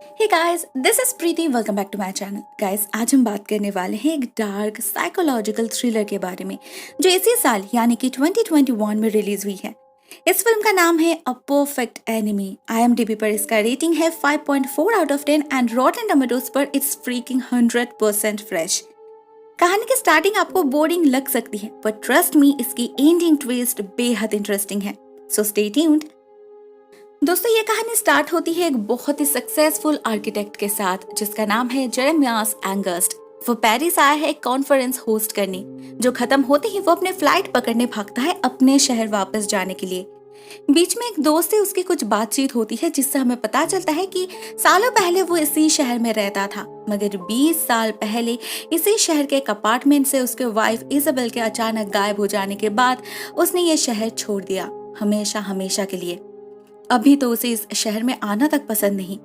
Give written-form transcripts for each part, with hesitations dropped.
Hey guys, this is Preeti. Welcome back to my channel. Guys, आज हम बात करने वाले हैं एक डार्क साइकोलॉजिकल थ्रिलर के बारे में जो इसी साल यानी कि 2021 में रिलीज हुई है। इस फिल्म का नाम है अ परफेक्ट एनिमी। IMDb पर इसका रेटिंग है 5.4 out of 10 and Rotten tomatoes पर इट्स फ्रीकिंग 100% फ्रेश। कहानी की स्टार्टिंग आपको बोरिंग लग सकती है, बट ट्रस्ट मी, इसकी एंडिंग ट्विस्ट बेहद इंटरेस्टिंग है। So stay tuned. दोस्तों, ये कहानी स्टार्ट होती है एक बहुत ही सक्सेसफुल आर्किटेक्ट के साथ जिसका नाम है जेरेमियास एंगस्ट। वो पेरिस आया है एक कॉन्फ्रेंस होस्ट करने, जो खत्म होते ही वो अपने फ्लाइट पकड़ने भागता है अपने शहर वापस जाने के लिए। बीच में एक दोस्त से उसकी कुछ बातचीत होती है जिससे हमें पता चलता है कि सालों पहले वो इसी शहर में रहता था, मगर 20 साल पहले इसी शहर के एक अपार्टमेंट से उसके वाइफ इजाबेल के अचानक गायब हो जाने के बाद उसने ये शहर छोड़ दिया, हमेशा हमेशा के लिए। अभी तो उसे इस शहर में आना तक पसंद नहीं।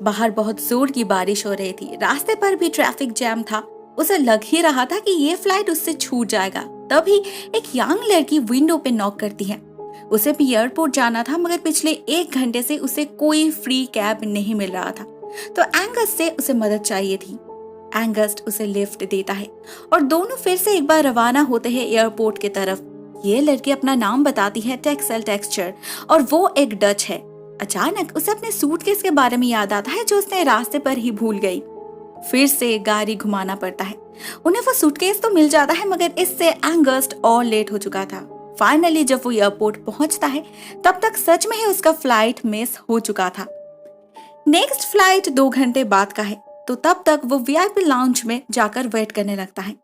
बाहर बहुत जोर की बारिश हो रही थी, रास्ते पर भी ट्रैफिक जैम था। उसे लग ही रहा था कि ये फ्लाइट उससे छूट जाएगा। तभी एक यंग लड़की विंडो पे नॉक करती है। उसे भी एयरपोर्ट जाना था, मगर पिछले 1 घंटे से उसे कोई फ्री कैब नहीं मिल रहा था, तो एंगस्ट से उसे मदद चाहिए थी। एंगस्ट उसे लिफ्ट देता है और दोनों फिर से एक बार रवाना होते हैं एयरपोर्ट की तरफ। ये लड़की अपना नाम बताती है टेक्सेल टेक्सचर और वो एक डच है। अचानक उसे अपने सूटकेस के बारे में याद आता है जो उसने रास्ते पर ही भूल गई। फिर से गाड़ी घुमाना पड़ता है। उन्हें वो सूटकेस तो मिल जाता है, मगर इससे एंगस्ट और लेट हो चुका था। फाइनली जब वो एयरपोर्ट पहुंचता है तब तक सच में ही उसका फ्लाइट मिस हो चुका था। नेक्स्ट फ्लाइट 2 घंटे बाद का है, तो तब तक वो VIP लाउंज में जाकर वेट करने लगता है।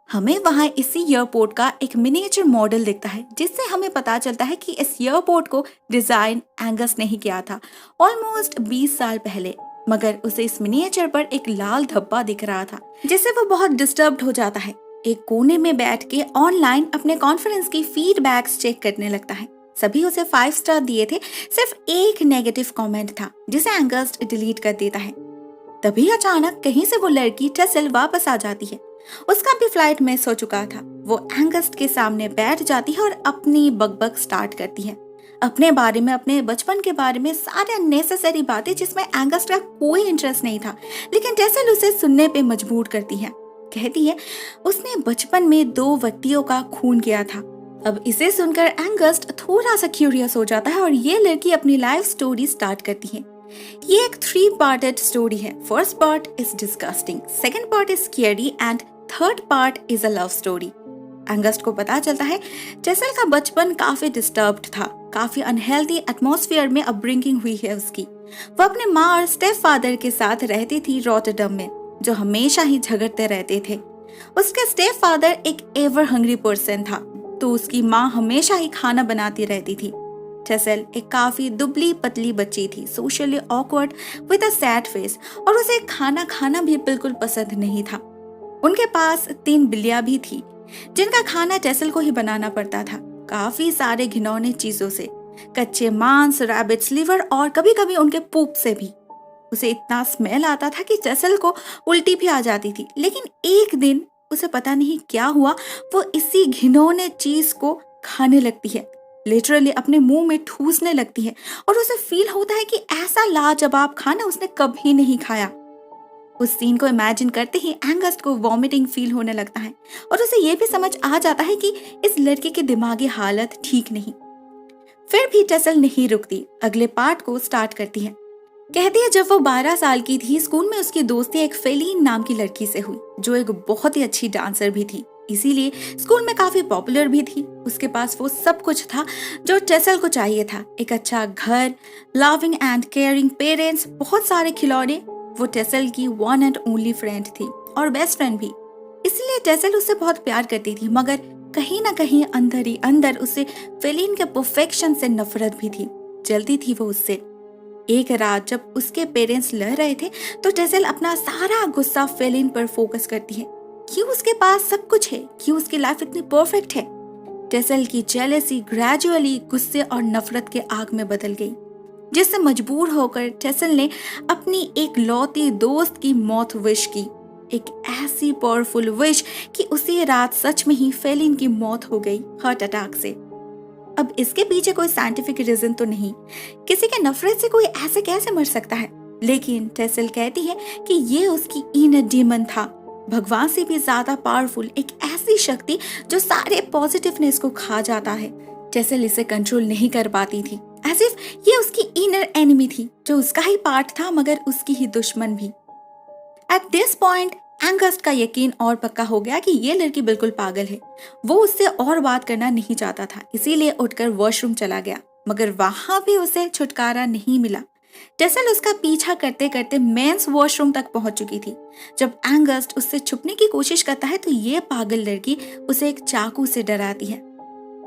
हमें वहां इसी एयरपोर्ट का एक मिनिएचर मॉडल दिखता है जिससे हमें पता चलता है कि इस एयरपोर्ट को डिजाइन एंगस ने ही किया था ऑलमोस्ट 20 साल पहले। मगर उसे इस मिनिएचर पर एक लाल धब्बा दिख रहा था जिससे वो बहुत डिस्टर्ब्ड हो जाता है। एक कोने में बैठ के ऑनलाइन अपने कॉन्फ्रेंस की फीडबैक्स चेक करने लगता है। सभी उसे 5 स्टार दिए थे, सिर्फ एक नेगेटिव कमेंट था जिसे एंगस्ट डिलीट कर देता है। तभी अचानक कहीं से वो लड़की टेसेल वापस आ जाती है। उसका भी फ्लाइट मिस हो चुका था। वो एंगस्ट के सामने बैठ जाती है और अपनी बकबक स्टार्ट करती है, अपने बारे में, अपने बचपन के बारे में, सारे अननेसेसरी बातें जिसमें एंगस्ट का कोई इंटरेस्ट नहीं था, लेकिन टेसेल उसे सुनने पे मजबूर करती है। कहती है उसने बचपन में 2 व्यक्तियों का खून किया था। अब इसे सुनकर एंगस्ट थोड़ा सा क्यूरियस हो जाता है और ये लड़की अपनी लाइफ स्टोरी स्टार्ट करती है। ये एक 3 पार्टेड स्टोरी है। First part is disgusting, second part is scary and third part is a love story. Angst को पता चलता है टेसेल का बचपन काफी डिस्टर्ब्ड था, काफी अनहेल्दी एटमॉस्फेयर में अपब्रिंगिंग हुई है उसकी। वो अपने माँ और स्टेप फादर के साथ रहती थी रॉटरडम में, जो हमेशा ही झगड़ते रहते थे। उसके स्टेप फादर एक एवर हंग्री पर्सन था, तो उसकी माँ हमेशा ही खाना बनाती रहती थी। टेसेल एक काफी दुबली पतली बच्ची थी, socially awkward with a sad face, और उसे खाना खाना भी बिल्कुल पसंद नहीं था। उनके पास 3 बिल्लियां भी थी जिनका खाना टेसेल को ही बनाना पड़ता था, काफी सारे घिनौने चीजों से, कच्चे मांस, रैबिट्स, लिवर और कभी कभी उनके पूप से भी। उसे इतना स्मेल आता था कि टेसेल को उल्टी भी आ जाती थी। लेकिन एक दिन उसे पता नहीं क्या हुआ, वो इसी घिनौने चीज को खाने लगती है, लिटरली अपने मुंह में ठूसने लगती है, और उसे फील होता है कि ऐसा लाजवाब खाना उसने कभी नहीं खाया। उस सीन को इमेजिन करते ही एंगस्ट को वॉमिटिंग फील होने लगता है और उसे ये भी समझ आ जाता है कि इस लड़के की दिमागी हालत ठीक नहीं। फिर भी टेसेल नहीं रुकती, अगले पार्ट को स्टार्ट करती है। कहती है जब वो 12 साल की थी, स्कूल में उसकी दोस्ती एक फेलिन नाम की लड़की से हुई जो एक बहुत ही अच्छी डांसर भी थी, इसीलिए स्कूल में काफी पॉपुलर भी थी। उसके पास वो सब कुछ था जो टेसेल को चाहिए था, एक अच्छा घर, लविंग एंड केयरिंग पेरेंट्स, बहुत सारे खिलौने। वो टेसेल की वन एंड ओनली फ्रेंड थी और बेस्ट फ्रेंड भी, इसलिए टेसेल उससे बहुत प्यार करती थी, मगर कहीं ना कहीं अंदर ही अंदर उसे फेलिन के परफेक्शन से नफरत भी थी, जलती थी वो उससे। एक रात जब उसके पेरेंट्स लड़ रहे थे तो टेसेल अपना सारा गुस्सा फेलिन पर फोकस करती है। क्यों उसके पास सब कुछ है, क्यों उसकी लाइफ इतनी परफेक्ट है। टेसेल की जेलसी ग्रेजुअली गुस्से और नफरत के आग में बदल गई, जिससे मजबूर होकर टेसेल ने अपनी एक लौती दोस्त की मौत विश की, एक ऐसी पावरफुल विश कि उसी रात सच में ही फेलिन की मौत हो गई हार्ट अटैक से। अब इसके पीछे कोई साइंटिफिक रीजन तो नहीं, किसी के नफरत से कोई ऐसे कैसे मर सकता है, लेकिन टेसल कहती है कि ये उसकी इनर डीमन था, भगवान से भी ज्यादा पावरफुल, एक ऐसी शक्ति जो सारे पॉजिटिवनेस को खा जाता है। टेसल इसे कंट्रोल नहीं कर पाती थी, एज इफ ये उसकी इनर एनिमी थी, जो उसका ही पार्ट था मगर उसकी ही दुश्मन भी। एट दिस पॉइंट एंगस्ट का यकीन और पक्का हो गया कि ये लड़की बिल्कुल पागल है। वो उससे और बात करना नहीं चाहता था, इसीलिए उठकर वॉशरूम चला गया, मगर वहां भी उसे छुटकारा नहीं मिला। टेसल उसका पीछा करते करते मेंस वॉशरूम तक पहुंच चुकी थी। जब एंगस्ट उससे छुपने की कोशिश करता है तो ये पागल लड़की उसे एक चाकू से डराती है।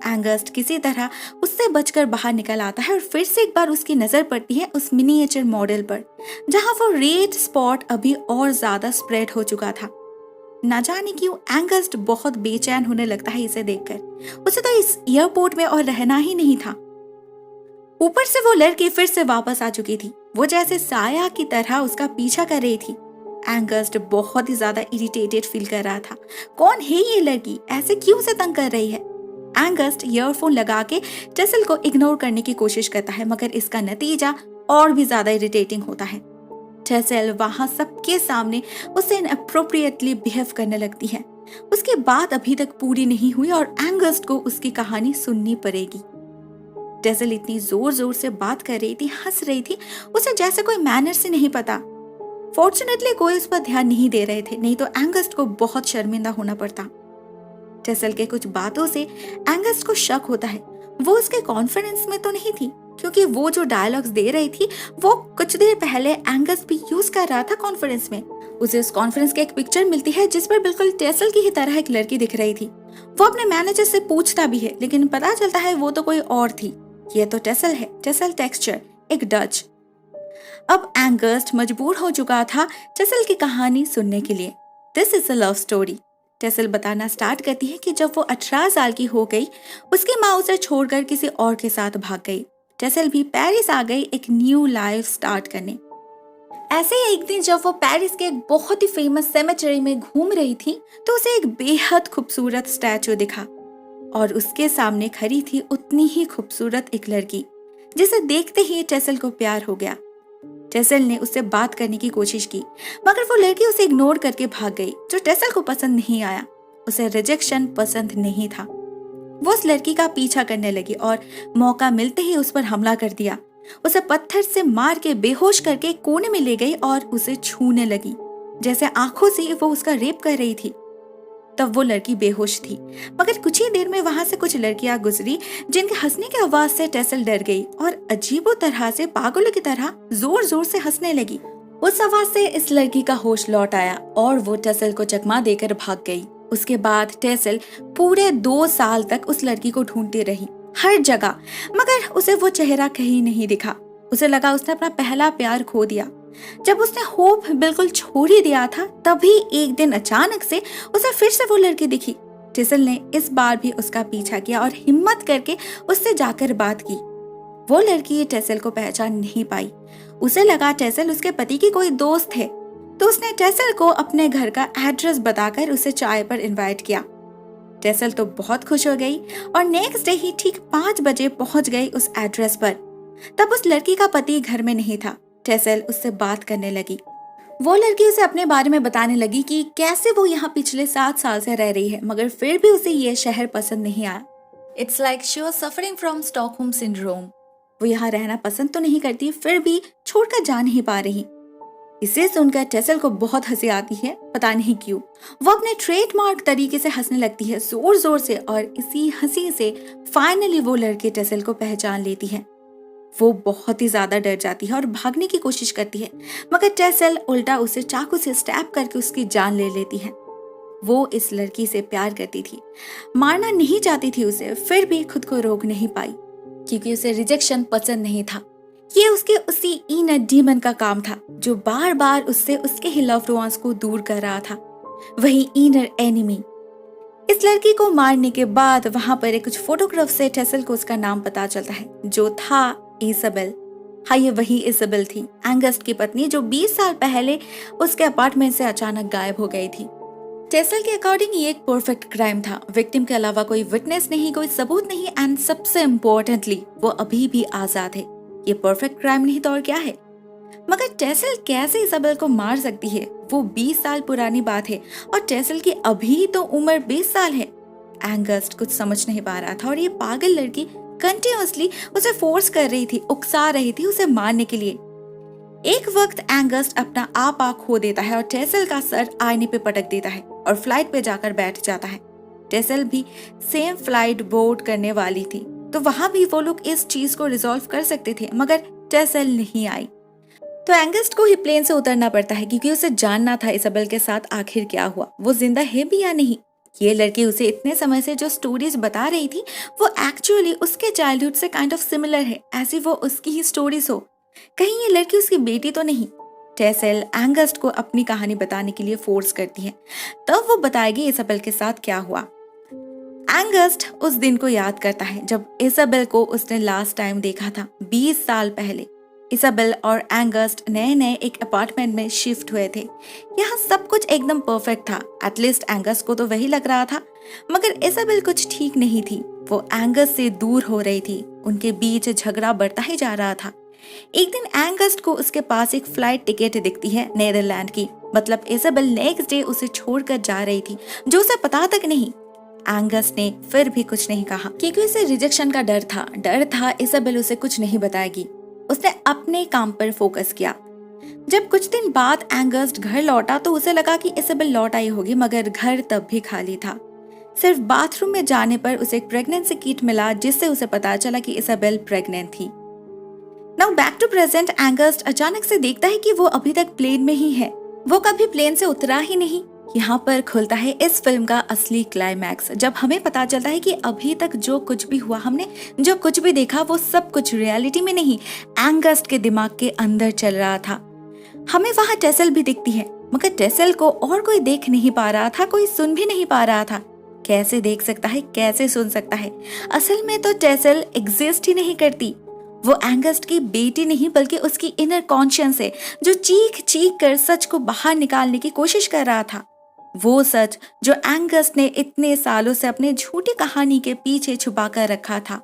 एंगस्ट किसी तरह उससे बचकर बाहर निकल आता है और फिर से एक बार उसकी नजर पड़ती है उस मिनिएचर मॉडल पर, जहां वो रेड स्पॉट अभी और ज्यादा स्प्रेड हो चुका था। ना जाने क्यों एंगस्ट बहुत बेचैन होने लगता है इसे देखकर। उसे तो इस एयरपोर्ट में और रहना ही नहीं था। ऊपर से वो लड़की फिर से वापस आ चुकी थी, वो जैसे साया की तरह उसका पीछा कर रही थी। एंगस्ट बहुत ही ज्यादा इरिटेटेड फील कर रहा था। कौन है ये लड़की, ऐसे क्यों उसे तंग कर रही है? एंगस्ट ईयरफोन लगा के टेसल को इग्नोर करने की कोशिश करता है, मगर इसका नतीजा और भी ज्यादा इरिटेटिंग होता है। टेसल वहां सबके सामने उसे इनअप्रोप्रिएटली बिहेव करने लगती है। उसकी बात अभी तक पूरी नहीं हुई और एंगस्ट को उसकी कहानी सुननी पड़ेगी। टेसल इतनी जोर जोर से बात कर रही थी, हंस रही थी, उसे जैसे कोई मैनर से नहीं पता। फॉर्चुनेटली कोई उस पर ध्यान नहीं दे रहे थे, नहीं तो एंगस्ट को बहुत शर्मिंदा होना पड़ता। टेसल के कुछ बातों से एंगस्ट को शक होता है। वो उसके कॉन्फ्रेंस में तो नहीं थी, क्योंकि वो जो डायलॉग्स दे रही थी वो कुछ देर पहले एंगस्ट भी यूज कर रहा था कॉन्फ्रेंस में। उसे उस कॉन्फ्रेंस की एक पिक्चर मिलती है जिस पर बिल्कुल टेसल की ही तरह एक लड़की दिख रही थी। वो अपने मैनेजर से पूछता भी है, लेकिन पता चलता है वो तो कोई और थी। ये तो टेसल है, टेसल टेक्सचर, एक डच। अब एंगस्ट मजबूर हो चुका था टेसल की कहानी सुनने के लिए। This is a love story. Tassel बताना स्टार्ट करती है कि जब वो 18 साल की हो गई, उसकी माँ उसे छोड़कर किसी और के साथ भाग गई। टेसल भी पेरिस आ गई एक न्यू लाइफ स्टार्ट करने। ऐसे ही एक दिन जब वो पेरिस के एक बहुत ही फेमस सेमेटरी में घूम रही थी, तो उसे एक बेहद खूबसूरत स्टैचू दिखा और उसके सामने खड़ी थी उतनी ही खूबसूरत एक लड़की, जिसे देखते ही टेसल को प्यार हो गया। टेसल ने उससे बात करने की कोशिश की, मगर वो लड़की उसे इग्नोर करके भाग गई, जो टेसल को पसंद नहीं आया। उसे रिजेक्शन पसंद नहीं था। वो उस लड़की का पीछा करने लगी और मौका मिलते ही उस पर हमला कर दिया। उसे पत्थर से मार के बेहोश करके कोने में ले गई और उसे छूने लगी, जैसे आंखों से वो उसका रेप कर रही थी। तब वो लड़की बेहोश थी, मगर कुछ ही देर में वहां से कुछ लड़कियां गुजरी जिनके हंसने की आवाज से टेसल डर गई और अजीबो तरह से पागलों की तरह जोर जोर से हंसने लगी। उस आवाज से इस लड़की का होश लौट आया और वो टेसल को चकमा देकर भाग गई। उसके बाद टेसल पूरे 2 साल तक उस लड़की को ढूंढती रही हर जगह, मगर उसे वो चेहरा कहीं नहीं दिखा। उसे लगा उसने अपना पहला प्यार खो दिया। जब उसने होप बिल्कुल छोड़ ही दिया था, तभी एक दिन अचानक से उसे फिर से वो लड़की दिखी। टेसल ने इस बार भी उसका पीछा किया और हिम्मत करके उससे जाकर बात की। वो लड़की टेसल को पहचान नहीं पाई। उसे लगा टेसल उसके पति की कोई दोस्त है, तो उसने टेसल को अपने घर का एड्रेस बताकर उसे चाय पर इनवाइट किया। टेसल तो बहुत खुश हो गई और नेक्स्ट डे ही ठीक 5 बजे पहुंच गई उस एड्रेस पर। तब उस लड़की का पति घर में नहीं था। टेसल उससे बात करने लगी। वो लड़की उसे अपने बारे में बताने लगी कि कैसे वो यहाँ पिछले 7 साल से रह रही है, मगर फिर भी उसे ये शहर पसंद नहीं आया। It's like she was suffering from Stockholm syndrome. वो यहाँ रहना पसंद तो नहीं करती, फिर भी छोड़कर जा नहीं पा रही। इसे सुनकर टेसल को बहुत हंसी आती है, पता नहीं क्यों। वो अपने ट्रेडमार्क तरीके से हंसने लगती है, जोर जोर से, और इसी हंसी से फाइनली वो लड़की टेसल को पहचान लेती है। वो बहुत ही ज्यादा डर जाती है और भागने की कोशिश करती है, मगर टेसल उल्टा उसे चाकू से स्टैब करके उसकी जान ले लेती है। वो इस लड़की से प्यार करती थी, मारना नहीं चाहती थी उसे, फिर भी खुद को रोक नहीं पाई, क्योंकि उसे रिजेक्शन पसंद नहीं था। ये उसके उसी इनर डीमन का काम था, जो बार बार उससे उसके ही लव्ड वंस को दूर कर रहा था, वही इनर एनिमी। इस लड़की को मारने के बाद वहां पर कुछ फोटोग्राफ से टेसल को उसका नाम पता चलता है, जो था इसाबेल। हाँ, ये वही इसाबेल थी, एंगस्ट की पत्नी, जो 20 साल पहले उसके अपार्टमेंट से अचानक गायब हो गई थी। टेसल के अकॉर्डिंग ये एक परफेक्ट क्राइम था। विक्टिम के अलावा कोई विटनेस नहीं, कोई सबूत नहीं, एंड सबसे इम्पोर्टेंटली वो अभी भी आजाद है। ये परफेक्ट क्राइम नहीं तो और क्या है? मगर टेसल कैसे इसाबेल को मार सकती है? वो 20 साल पुरानी बात है और टेसल की अभी तो उम्र 20 साल है। एंगस्ट कुछ समझ नहीं पा रहा था और ये पागल लड़की कंटिन्यूअसली उसे फोर्स कर रही थी, उकसा रही थी उसे मारने के लिए। एक वक्त एंगस्ट अपना आपा खो देता है और टेसल का सर आईने पे पटक देता है और फ्लाइट पे जाकर बैठ जाता है। टेसल भी सेम फ्लाइट बोर्ड करने वाली थी, तो वहां भी वो लोग इस चीज को रिजॉल्व कर सकते थे, मगर टेसल नहीं आई। तो एंगस्ट को ही प्लेन से उतरना पड़ता है क्योंकि उसे जानना था इसाबेल के साथ आखिर क्या हुआ, वो जिंदा है भी या नहीं। ये लड़की उसे इतने समय से जो स्टोरीज बता रही थी वो एक्चुअली उसके चाइल्डहुड से काइंड ऑफ सिमिलर है, ऐसी वो उसकी ही स्टोरीज हो। कहीं ये लड़की उसकी बेटी तो नहीं? टेसल एंगस्ट को अपनी कहानी बताने के लिए फोर्स करती है, तब वो बताएगी इसाबेल के साथ क्या हुआ। एंगस्ट उस दिन को याद करता है जब इसाबेल को उसने लास्ट टाइम देखा था 20 साल पहले। इसाबेल और एंगस्ट नए नए एक अपार्टमेंट में शिफ्ट हुए थे। यहाँ सब कुछ एकदम परफेक्ट था, एटलीस्ट एंगस्ट को तो वही लग रहा था। मगर इसाबेल कुछ ठीक नहीं थी, वो एंगस्ट से दूर हो रही थी, उनके बीच झगड़ा बढ़ता ही जा रहा था। एक दिन एंगस्ट को उसके पास एक फ्लाइट टिकट दिखती है नीदरलैंड की, मतलब इसाबेल नेक्स्ट डे उसे छोड़कर जा रही थी, जो उसे पता तक नहीं। एंगस्ट ने फिर भी कुछ नहीं कहा क्योंकि उसे रिजेक्शन का डर था इसाबेल उसे कुछ नहीं बताएगी। उसने अपने काम पर फोकस किया। जब कुछ दिन बाद एंगस्ट घर लौटा तो उसे लगा कि इसाबेल लौट आई होगी, मगर घर तब भी खाली था। सिर्फ बाथरूम में जाने पर उसे एक प्रेगनेंसी किट मिला, जिससे उसे पता चला कि इसाबेल प्रेग्नेंट थी। नाउ बैक टू प्रेजेंट, एंगस्ट अचानक से देखता है कि वो अभी तक प्लेन में ही है, वो कभी प्लेन से उतरा ही नहीं। यहाँ पर खुलता है इस फिल्म का असली क्लाइमैक्स, जब हमें पता चलता है कि अभी तक जो कुछ भी हुआ, हमने जो कुछ भी देखा, वो सब कुछ रियलिटी में नहीं, एंगस्ट के दिमाग के अंदर चल रहा था। हमें वहाँ टेसल भी दिखती है, मगर टेसल को और कोई देख नहीं पा रहा था, कोई सुन भी नहीं पा रहा था। कैसे देख सकता है, कैसे सुन सकता है? असल में तो टेसल एग्जिस्ट ही नहीं करती। वो एंगस्ट की बेटी नहीं बल्कि उसकी इनर कॉन्शियस है, जो चीख चीख कर सच को बाहर निकालने की कोशिश कर रहा था। वो सच जो एंगस्ट ने इतने सालों से अपने झूठी कहानी के पीछे छुपा कर रखा था।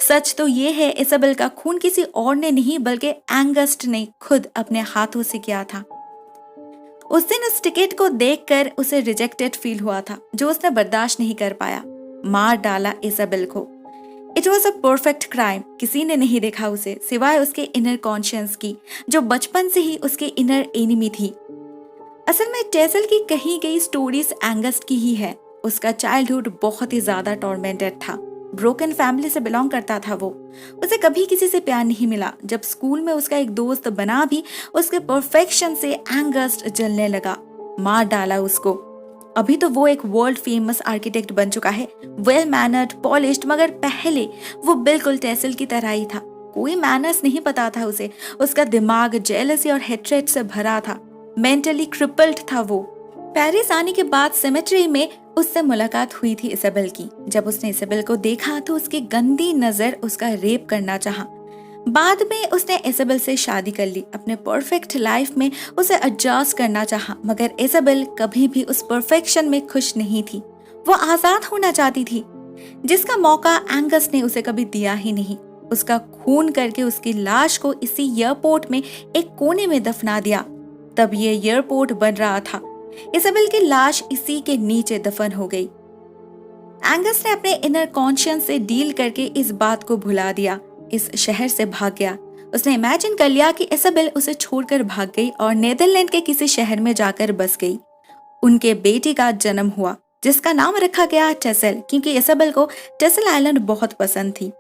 सच तो ये है, इसाबेल का खून किसी और ने नहीं बल्कि एंगस्ट ने खुद अपने हाथों से किया था। उस दिन उस टिकट को देखकर उसे रिजेक्टेड फील हुआ था, जो उसने बर्दाश्त नहीं कर पाया। मार डाला इसाबेल को। It was a perfect crime. किसी ने नहीं देखा उसे सिवाय उसके इनर कॉन्शियस की, जो बचपन से ही उसके इनर एनिमी थी। असल में टेसल की कही गई स्टोरीज एंगस्ट की ही है। उसका चाइल्डहुड बहुत ही ज्यादा टॉर्मेंटेड था। ब्रोकन फैमिली से बिलोंग करता था वो। उसे कभी किसी से प्यार नहीं मिला। जब स्कूल में उसका एक दोस्त बना भी, उसके परफेक्शन से एंगस्ट जलने लगा। मार डाला उसको। अभी तो वो एक वर्ल्ड फेमस आर्किटेक्ट बन चुका है, वेल मैनर्ड, पॉलिश्ड, मगर पहले वो बिल्कुल टेसल की तरह ही था। कोई मैनर्स नहीं पता था उसे। उसका दिमाग जेलसी और हेट्रेड से भरा था। मेंटली क्रिपल्ड था वो। पेरिस आने के बाद सेमेट्री में उससे मुलाकात हुई थी इसाबेल की। जब उसने इसाबेल को देखा तो उसकी गंदी नजर उसका रेप करना चाहा। बाद में उसने इसाबेल से शादी कर ली। अपने परफेक्ट लाइफ में उसे एडजस्ट करना चाहा, मगर इसाबेल कभी भी उस परफेक्शन में खुश नहीं थी। वो आजाद होना चाहती थी, जिसका मौका एंगस ने उसे कभी दिया ही नहीं। उसका खून करके उसकी लाश को इसी एयरपोर्ट में एक कोने में दफना दिया। तब ये एयरपोर्ट बन रहा था। इसाबेल की लाश इसी के नीचे दफन हो गई। एंगस ने अपने इनर कॉन्शियस से डील करके इस बात को भुला दिया। इस शहर से भाग गया। उसने इमेजिन कर लिया कि इसाबेल उसे छोड़कर भाग गई और नीदरलैंड के किसी शहर में जाकर बस गई। उनके बेटी का जन्म हुआ, जिसका नाम रखा गया टेसल, क्योंकि इसाबेल को टेसल आइलैंड बहुत पसंद थी।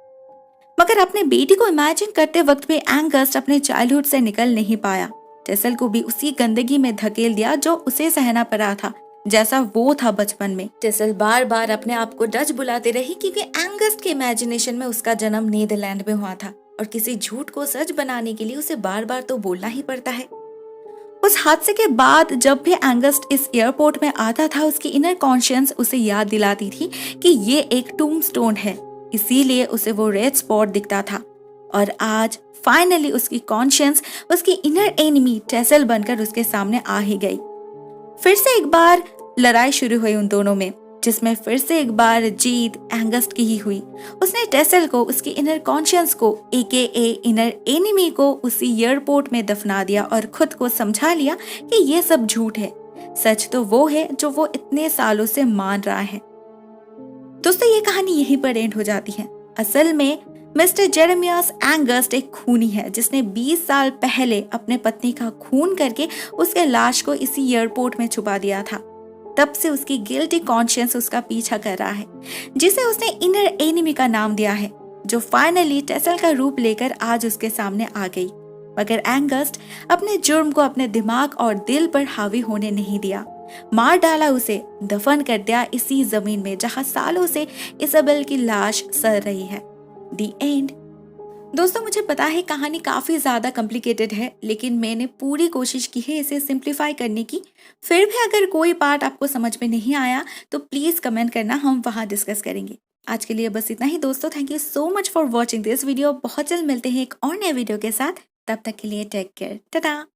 मगर अपने बेटी को इमेजिन करते वक्त भी एंगस अपने चाइल्डहुड से निकल नहीं पाया। टेसल को भी उसी गंदगी में धकेल दिया जो उसे सहना पड़ा था, जैसा वो था बचपन में। टेसल बार बार अपने आप को डच बुलाते रही, क्योंकि एंगस के इमेजिनेशन में उसका जन्म नीदरलैंड में हुआ था और किसी झूठ को सच बनाने के लिए उसे बार बार तो बोलना ही पड़ता है। उस हादसे के बाद जब भी एंगस इस एयरपोर्ट में आता था, उसकी इनर कॉन्शियस उसे याद दिलाती थी कि ये एक टूम्बस्टोन है, इसीलिए उसे वो रेड स्पॉट दिखता था। और आज फाइनली उसकी कॉन्शियस उसकी इनर एनिमी टेसल बनकर उसके सामने आ ही गई। फिर से एक बार लड़ाई शुरू हुई उन दोनों में। जिसमें फिर से एक बार जीत एंगस्ट की ही हुई। उसने टेसल को, उसकी इनर कॉन्शियस को, AKA इनर एनिमी को उसी एयरपोर्ट में दफना दिया और खुद को समझा लिया कि ये सब झूठ है। सच तो वो है जो वो इतने सालों से मान रहा है। दोस्तों, ये कहानी यहीं पर एंड हो जाती है। असल में मिस्टर जेरेमियास एंगस्ट एक खूनी है जिसने 20 साल पहले अपने पत्नी का खून करके उसके लाश को इसी एयरपोर्ट में छुपा दिया था। तब से उसकी गिल्टी कॉन्शियंस उसका पीछा कर रहा है, जिसे उसने इनर एनिमी का नाम दिया है, जो फाइनली टेसल का रूप लेकर आज उसके सामने आ गई। मगर एंगस्ट अपने जुर्म को अपने दिमाग और दिल पर हावी होने नहीं दिया। मार डाला उसे, दफन कर दिया इसी जमीन में जहां सालों से इसाबेल की लाश सड़ रही है। दी एंड। दोस्तों, मुझे पता है कहानी काफी ज्यादा कॉम्प्लिकेटेड है, लेकिन मैंने पूरी कोशिश की है इसे सिंप्लीफाई करने की। फिर भी अगर कोई पार्ट आपको समझ में नहीं आया तो प्लीज कमेंट करना, हम वहां डिस्कस करेंगे। आज के लिए बस इतना ही दोस्तों। Thank you so much for watching this video. बहुत जल्द मिलते हैं एक और नए वीडियो के साथ। तब तक के लिए टेक केयर, टाटा।